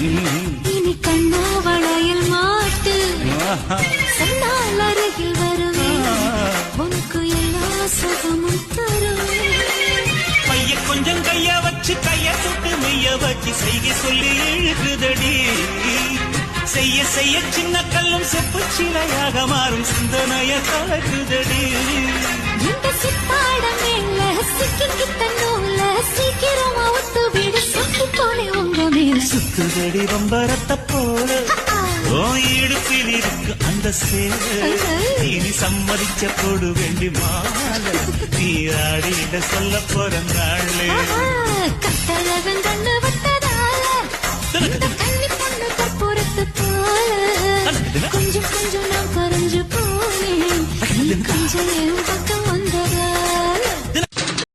இனி கண்ணா வளையல் மாட்டு சொன்னால் அருகில் வருவேன் உனக்கு எல்லா சுகமும் தரும் பைய கொஞ்சம் கைய வச்சு கைய தொட்டு மெய்ய வச்சு செய்கை சொல்லி எழுதுதடி செய்ய செய்ய சின்ன கல்லும் செப்பு சிலையாக மாறும் சிந்தனைய கலக்குதடி இந்த சித்தாடம் இல்ல சிக்கிக்கிட்ட நூல சீக்கிரமா ஒத்து வீடு சுட்டு போனே உங்க மேல சுத்துதடி ரொம்பரத்த போல ஓ இடுப்பில் இருக்கு அந்த சேலை இனி சம்மதிச்ச போடு வேண்டி மாலை நீ ஆடிட சொல்ல போற நாளே கட்டழகன் கண்ணு வட்டதால இந்த கன்னி பொண்ணு கற்பூரத்து போல கொஞ்சம் கொஞ்சம் நான்